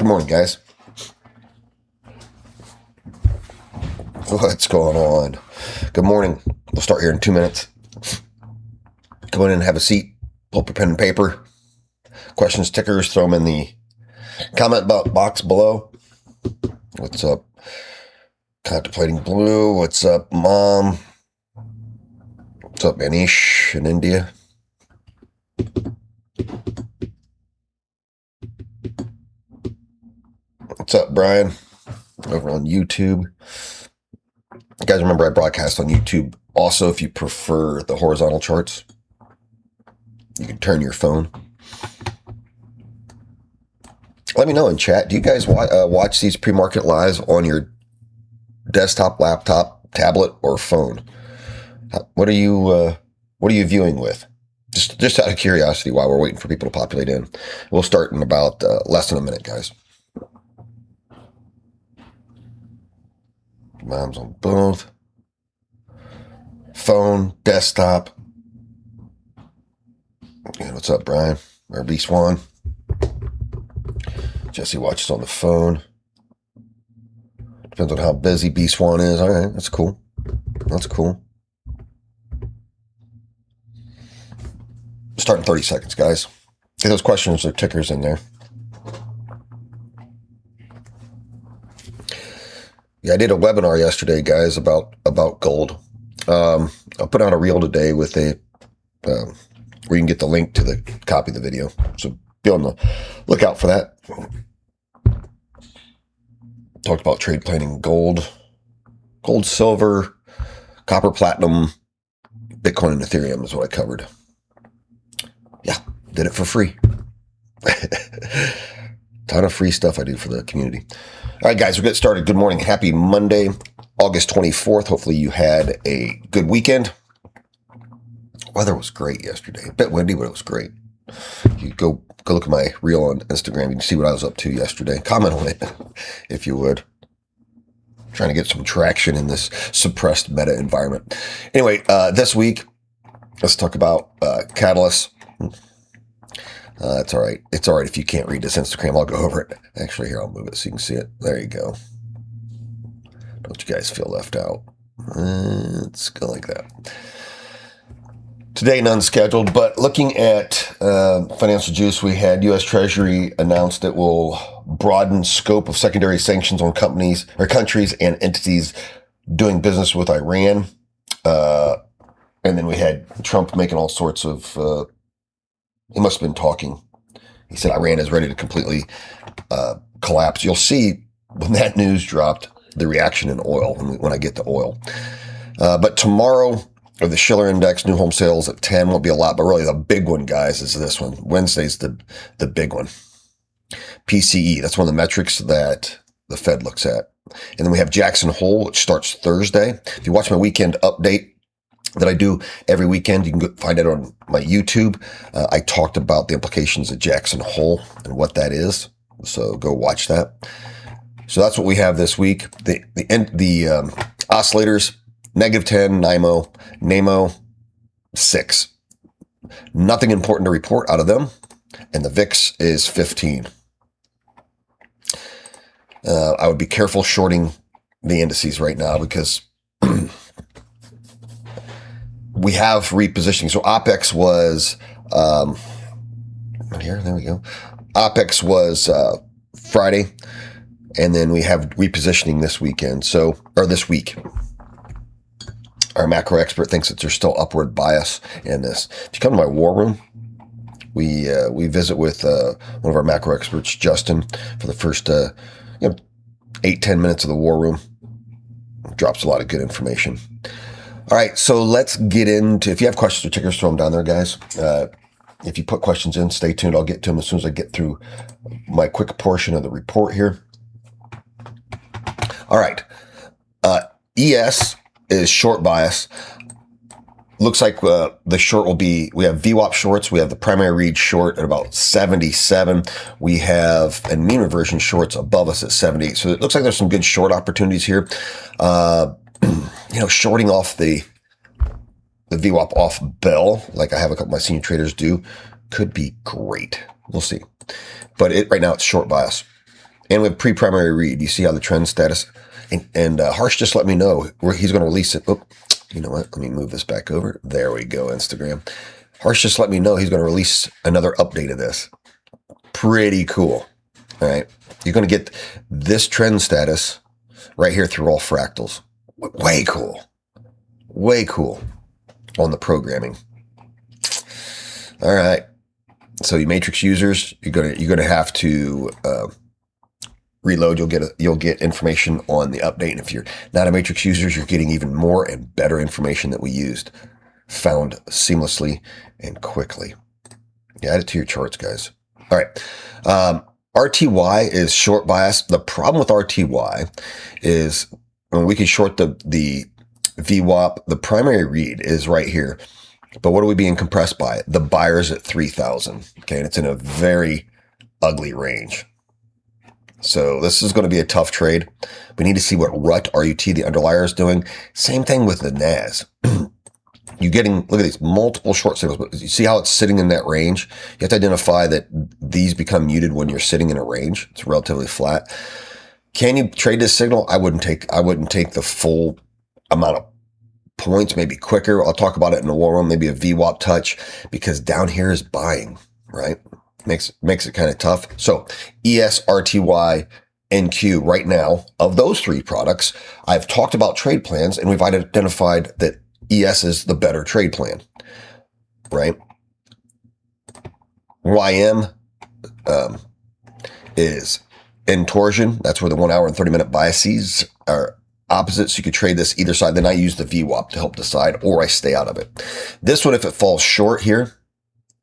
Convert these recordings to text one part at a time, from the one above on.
Good morning, guys. What's going on? Good morning. We'll start here in 2 minutes. Come in and have a seat. Pull up your pen and paper. Questions, tickers, throw them in the comment box below. What's up? Contemplating Blue. What's up, Mom? What's up, Manish in India? What's up, Brian? Over on YouTube. You guys remember I broadcast on YouTube. Also, if you prefer the horizontal charts, you can turn your phone. Let me know in chat. Do you guys watch these pre-market lives on your desktop, laptop, tablet, or phone? What are you viewing with? Just out of curiosity, while we're waiting for people to populate in. We'll start in about less than a minute, guys. Mom's on both. Phone, desktop. And what's up, Brian? Or B-Swan. Jesse watches on the phone. Depends on how busy B-Swan is. All right, that's cool. That's cool. Start in 30 seconds, guys. Get those questions or tickers in there. Yeah, I did a webinar yesterday, guys, about gold. I'll put out a reel today with a where you can get the link to the copy of the video. So be on the lookout for that. Talked about trade planning gold, silver, copper, platinum, Bitcoin, and Ethereum is what I covered. Yeah, did it for free. Ton of free stuff I do for the community. All right, guys, we'll get started. Good morning. Happy Monday, August 24th. Hopefully you had a good weekend. Weather was great yesterday. A bit windy, but it was great. You go look at my reel on Instagram. You can see what I was up to yesterday. Comment on it, if you would. Trying to get some traction in this suppressed meta environment. Anyway, this week, let's talk about catalysts. It's all right. It's all right if you can't read this Instagram. I'll go over it. Actually, here, I'll move it so you can see it. There you go. Don't you guys feel left out? Let's go like that. Today, none scheduled, but looking at financial juice, we had U.S. Treasury announced it will broaden scope of secondary sanctions on companies or countries and entities doing business with Iran. And then we had Trump making all sorts of, he must have been talking. He said Iran is ready to completely collapse. You'll see when that news dropped, the reaction in oil, when I get to oil. But tomorrow, or the Schiller Index, new home sales at 10 won't be a lot, but really the big one, guys, is this one. Wednesday's the big one. PCE, that's one of the metrics that the Fed looks at. And then we have Jackson Hole, which starts Thursday. If you watch my weekend update that I do every weekend, you can find it on my YouTube. I talked about the implications of Jackson Hole and what that is. So go watch that. So that's what we have this week. The oscillators, -10, NAMO 6. Nothing important to report out of them. And the VIX is 15. I would be careful shorting the indices right now because we have repositioning. So OPEX was, here, there we go. OPEX was Friday. And then we have repositioning this weekend. Or this week. Our macro expert thinks that there's still upward bias in this. If you come to my war room, we visit with one of our macro experts, Justin, for the first 8-10 minutes of the war room. Drops a lot of good information. All right, so let's get into, if you have questions or tickers, throw them down there, guys. If you put questions in, stay tuned. I'll get to them as soon as I get through my quick portion of the report here. All right, ES is short bias. Looks like the short will be, we have VWAP shorts. We have the primary read short at about 77. We have a mean reversion shorts above us at 78. So it looks like there's some good short opportunities here. Shorting off the VWAP off bell, like I have a couple of my senior traders do, could be great. We'll see. But right now it's short bias. And with pre-primary read, you see how the trend status, and Harsh just let me know where he's going to release it. Oh, you know what? Let me move this back over. There we go, Instagram. Harsh just let me know he's going to release another update of this. Pretty cool. All right. You're going to get this trend status right here through all fractals. Way cool. Way cool on the programming. All right. So you matrix users, you're gonna have to reload. You'll get information on the update. And if you're not a matrix user, you're getting even more and better information that we used, found seamlessly and quickly. Yeah, add it to your charts, guys. All right. RTY is short bias. The problem with RTY is when we can short the VWAP, the primary read is right here. But what are we being compressed by? The buyer's at 3,000. Okay, and it's in a very ugly range. So this is going to be a tough trade. We need to see what RUT, R-U-T, the underlier is doing. Same thing with the NAS. You're getting, look at these multiple short signals, but you see how it's sitting in that range? You have to identify that these become muted when you're sitting in a range. It's relatively flat. Can you trade this signal? I wouldn't take the full amount of points, maybe quicker. I'll talk about it in the war room, maybe a VWAP touch, because down here is buying, right? Makes it kind of tough. So ES, RTY, NQ right now, of those three products, I've talked about trade plans and we've identified that ES is the better trade plan, right? YM is in torsion. That's where the 1 hour and 30-minute biases are opposites. You could trade this either side. Then I use the VWAP to help decide, or I stay out of it. This one, if it falls short here,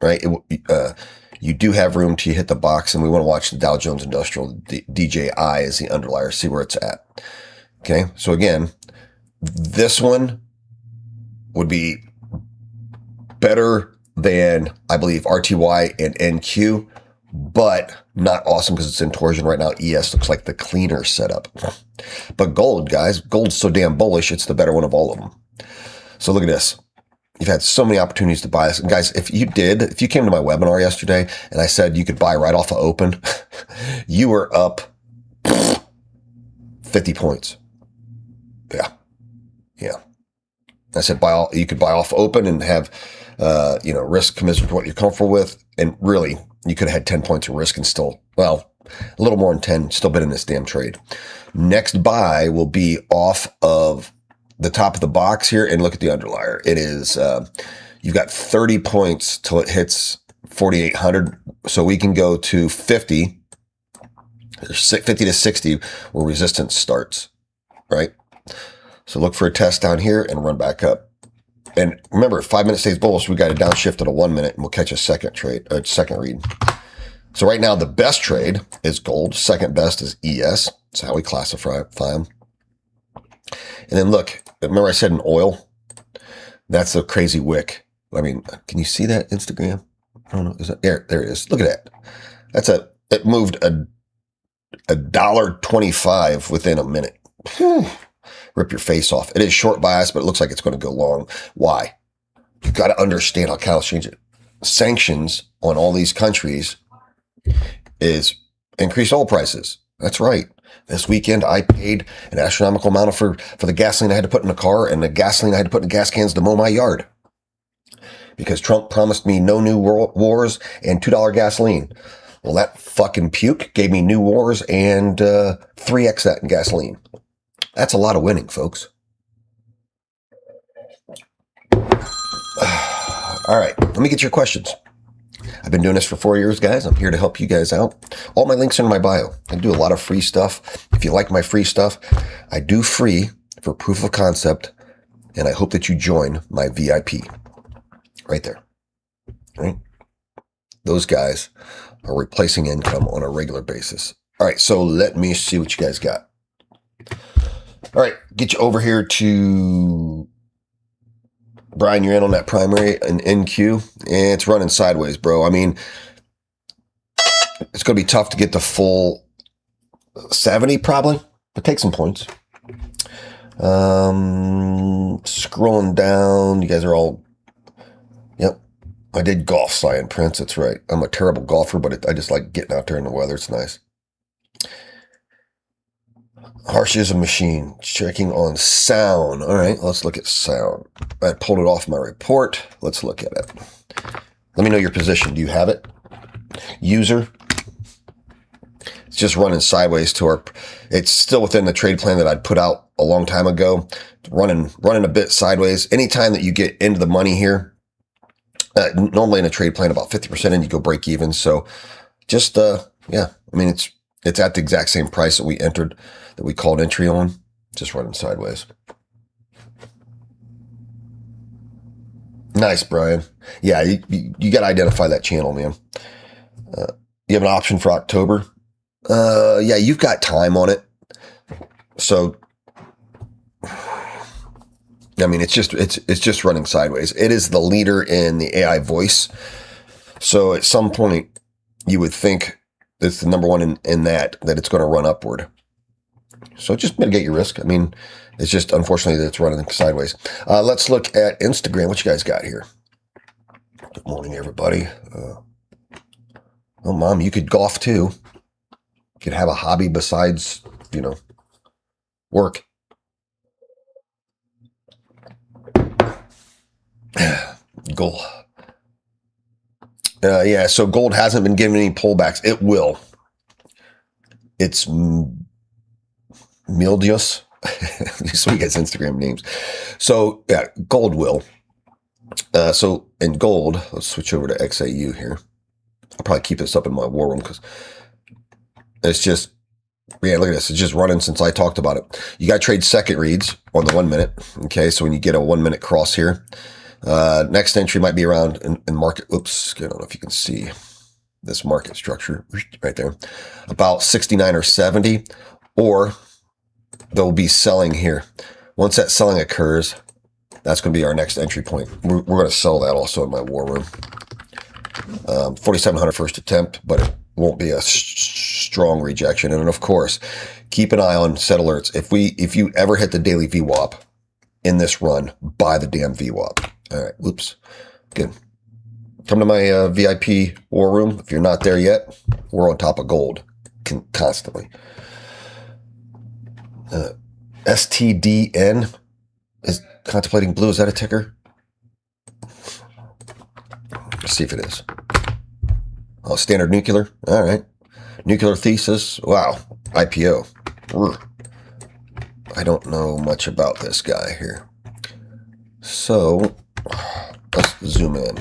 right, you do have room to hit the box, and we want to watch the Dow Jones Industrial. DJI is the underlier, see where it's at. Okay, so again, this one would be better than, I believe, RTY and NQ, but not awesome because it's in torsion right now. ES looks like the cleaner setup. But gold, guys, gold's so damn bullish, it's the better one of all of them. So look at this. You've had so many opportunities to buy this. And guys, if you came to my webinar yesterday and I said you could buy right off of open, you were up 50 points. Yeah. I said you could buy off open and have risk commensurate with what you're comfortable with. And really, you could have had 10 points of risk and still, well, a little more than 10, still been in this damn trade. Next buy will be off of the top of the box here, and look at the underlier. It is, you've got 30 points till it hits 4,800. So we can go to 50 to 60 where resistance starts, right? So look for a test down here and run back up. And remember, 5 minute stays bullish, we got a downshift at a 1 minute, and we'll catch a second read. So right now, the best trade is gold. Second best is ES. That's how we classify them. And then look, remember I said in oil, that's a crazy wick. I mean, can you see that, Instagram? I don't know. Is that there? There it is. Look at that. It moved a $1.25 within a minute. Whew. Rip your face off. It is short bias, but it looks like it's going to go long. Why? You've got to understand how cows change it. Sanctions on all these countries is increased oil prices. That's right. This weekend, I paid an astronomical amount for the gasoline I had to put in the car and the gasoline I had to put in gas cans to mow my yard. Because Trump promised me no new wars and $2 gasoline. Well, that fucking puke gave me new wars and 3x that in gasoline. That's a lot of winning, folks. All right, let me get your questions. I've been doing this for 4 years, guys. I'm here to help you guys out. All my links are in my bio. I do a lot of free stuff. If you like my free stuff, I do free for proof of concept, and I hope that you join my VIP. Right there. Right? Those guys are replacing income on a regular basis. All right, so let me see what you guys got. All right, get you over here to Brian. You're in on that primary and NQ, and it's running sideways, bro. I mean, it's going to be tough to get the full 70 probably, but take some points. Scrolling down, you guys are all, yep. I did golf, Cyan Prince. That's right. I'm a terrible golfer, but I just like getting out there in the weather. It's nice. Harsh is a machine. Checking on sound. All right, let's look at sound. I pulled it off my report. Let's look at it. Let me know your position. Do you have it? User. It's just running sideways to our. It's still within the trade plan that I'd put out a long time ago. Running a bit sideways. Anytime that you get into the money here, normally in a trade plan about 50% in, you go break even. So just yeah, I mean it's at the exact same price that we entered, that we called entry on, just running sideways. Nice, Brian. Yeah, you got to identify that channel, man. You have an option for October. Yeah, you've got time on it. So, I mean, it's just running sideways. It is the leader in the AI voice. So at some point, you would think it's the number one in that it's going to run upward. So just mitigate your risk. I mean, it's just unfortunately that it's running sideways. Let's look at Instagram. What you guys got here? Good morning, everybody. Oh, Mom, you could golf too. You could have a hobby besides, work. Gold. Yeah, so gold hasn't been giving any pullbacks. It will. It's Mildius. So you guys Instagram names. So yeah, gold will. So in gold, let's switch over to XAU here. I'll probably keep this up in my war room because it's just, yeah, look at this. It's just running since I talked about it. You got to trade second reads on the 1 minute. Okay, so when you get a 1 minute cross here, next entry might be around in market. Oops, I don't know if you can see this market structure right there, about 69 or 70, or they'll be selling here. Once that selling occurs, that's going to be our next entry point. We're going to sell that also in my war room. 4,700 first attempt, but it won't be a strong rejection. And of course, keep an eye on set alerts. If you ever hit the daily VWAP in this run, buy the damn VWAP. All right, whoops. Good. Come to my VIP war room. If you're not there yet, we're on top of gold constantly. STDN is contemplating blue. Is that a ticker? Let's see if it is. Oh, Standard Nuclear. All right. Nuclear Thesis. Wow. IPO. I don't know much about this guy here. So let's zoom in.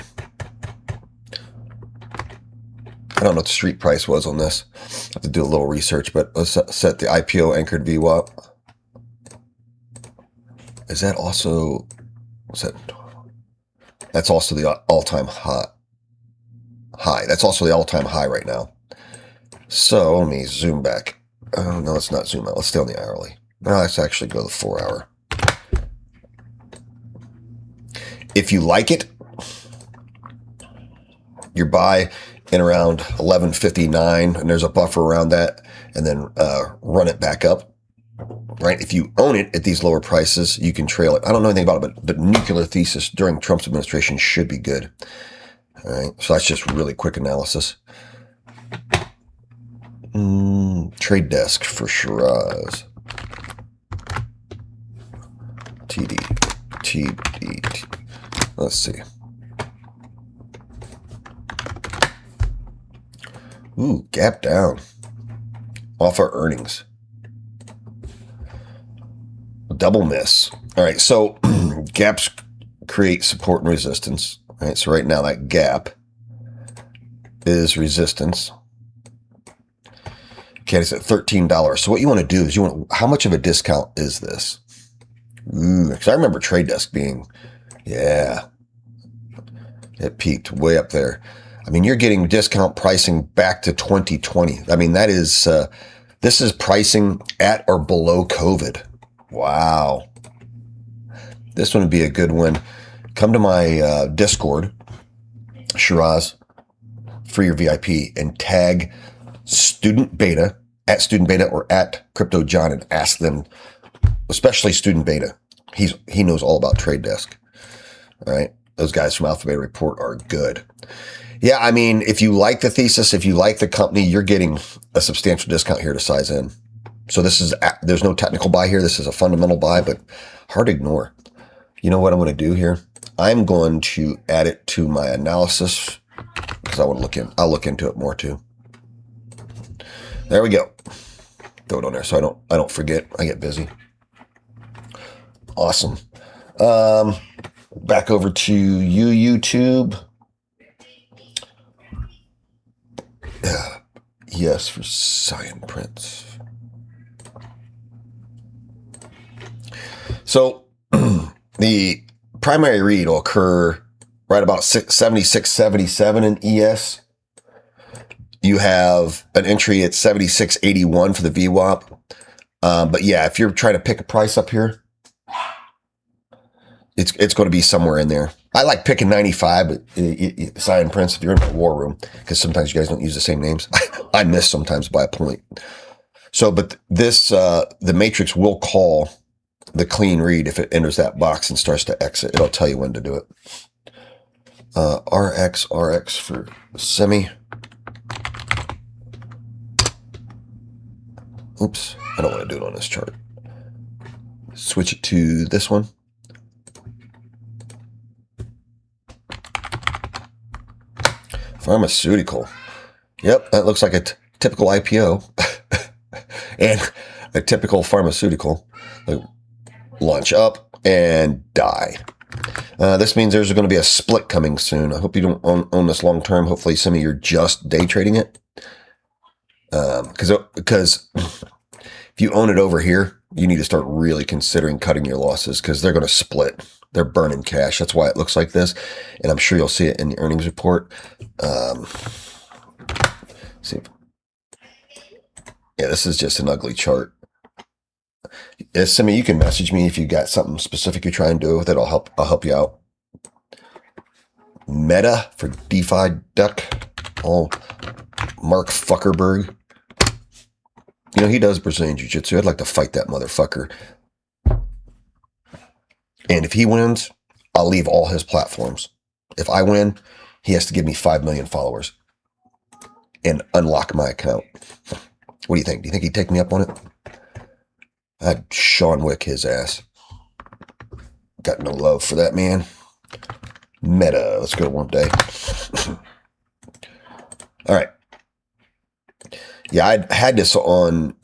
I don't know what the street price was on this. I have to do a little research, but let's set the IPO anchored VWAP. Is that also, what's that? That's also the all-time high. That's also the all-time high right now. So let me zoom back. Oh, no, let's not zoom out. Let's stay on the hourly. No, let's actually go to the 4 hour. If you like it, your buy in around 11.59, and there's a buffer around that, and then run it back up. Right? If you own it at these lower prices, you can trail it. I don't know anything about it, but Nuclear Thesis during Trump's administration should be good. All right. So that's just really quick analysis. Trade desk for Shiraz. TD. Let's see. Ooh, gap down. Off our earnings. Double miss. All right, so gaps create support and resistance. All right, so right now that gap is resistance. Okay, it's at $13. So what you want to do is how much of a discount is this? Because I remember Trade Desk being, yeah, it peaked way up there. I mean, you're getting discount pricing back to 2020. I mean, that is, this is pricing at or below COVID. Wow. This one would be a good one. Come to my Discord, Shiraz, for your VIP, and tag Student Beta, at Student Beta or at Crypto John, and ask them, especially Student Beta. He knows all about Trade Desk. All right. Those guys from Alpha Beta Report are good. Yeah, I mean, if you like the thesis, if you like the company, you're getting a substantial discount here to size in. So there's no technical buy here. This is a fundamental buy, but hard to ignore. You know what I'm going to do here? I'm going to add it to my analysis because I'll look into it more too. There we go. Throw it on there so I don't forget. I get busy. Awesome. Back over to YouTube. Yes, for cyan prints. So the primary read will occur right about 76.77 in ES. You have an entry at 76.81 for the VWAP. But yeah, if you're trying to pick a price up here, it's going to be somewhere in there. I like picking 95, but cyan prints if you're in the war room, because sometimes you guys don't use the same names. I miss sometimes by a point. So, but this, the matrix will call the clean read if it enters that box and starts to exit. It'll tell you when to do it. RX for semi. Oops, I don't want to do it on this chart. Switch it to this one. Pharmaceutical. Yep, that looks like a typical IPO and a typical pharmaceutical. Launch up and die. This means there's going to be a split coming soon. I hope you don't own this long term. Hopefully some of you are just day trading it. Because if you own it over here, you need to start really considering cutting your losses because they're going to split. They're burning cash. That's why it looks like this. And I'm sure you'll see it in the earnings report. See. Yeah, this is just an ugly chart. Simi, you can message me if you got something specific you're trying to do with it. I'll help you out. Meta for DeFi Duck. Oh, Mark Fuckerberg. You know, he does Brazilian Jiu-Jitsu. I'd like to fight that motherfucker. And if he wins, I'll leave all his platforms. If I win, he has to give me 5 million followers and unlock my account. What do you think? Do you think he'd take me up on it? I'd Sean Wick his ass. Got no love for that man. Meta. Let's go one day. All right. Yeah, I had this on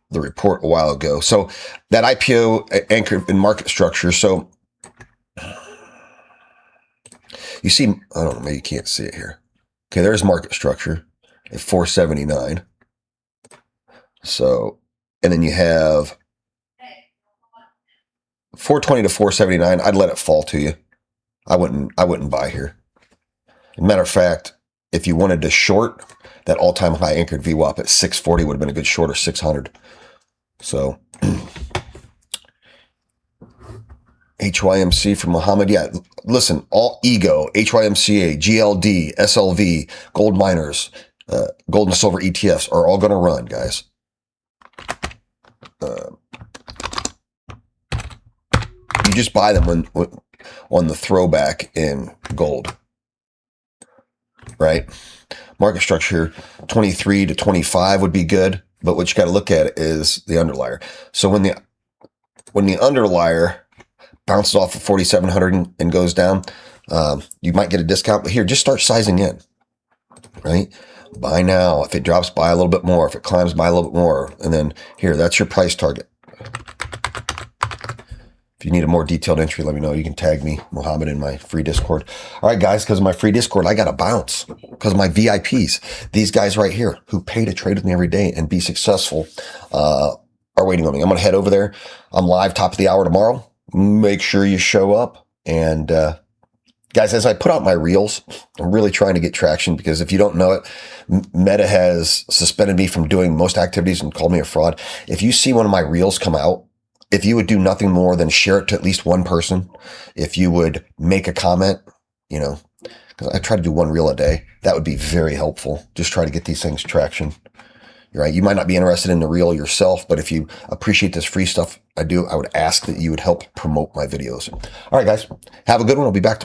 the report a while ago. So that IPO anchored in market structure. So you see, I don't know, maybe you can't see it here. Okay, there's market structure at 479. So, and then you have 420 to 479. I'd let it fall to you. I wouldn't buy here. As a matter of fact, if you wanted to short, that all-time high anchored VWAP at 640 would have been a good short, or 600. So HYMC from Muhammad. Yeah, listen, all ego, HYMCA, GLD, SLV, gold miners, gold and silver ETFs are all going to run, guys. You just buy them when on the throwback in gold, right? Market structure 23 to 25 would be good, but what you got to look at is the underlier. So when the underlier bounces off of 4,700 and goes down, you might get a discount. But here, just start sizing in, right? Buy now. If it drops, buy a little bit more. If it climbs, buy a little bit more. And then here, that's your price target. If you need a more detailed entry, let me know. You can tag me, Mohammed, in my free Discord. All right, guys, because of my free Discord, I got to bounce. Because of my VIPs, these guys right here who pay to trade with me every day and be successful are waiting on me. I'm going to head over there. I'm live top of the hour tomorrow. Make sure you show up. And guys, as I put out my reels, I'm really trying to get traction because if you don't know it, Meta has suspended me from doing most activities and called me a fraud. If you see one of my reels come out, if you would do nothing more than share it to at least one person, if you would make a comment, you know, because I try to do one reel a day, that would be very helpful. Just try to get these things traction. You're right. You might not be interested in the reel yourself, but if you appreciate this free stuff I do, I would ask that you would help promote my videos. All right, guys, have a good one. I'll be back tomorrow.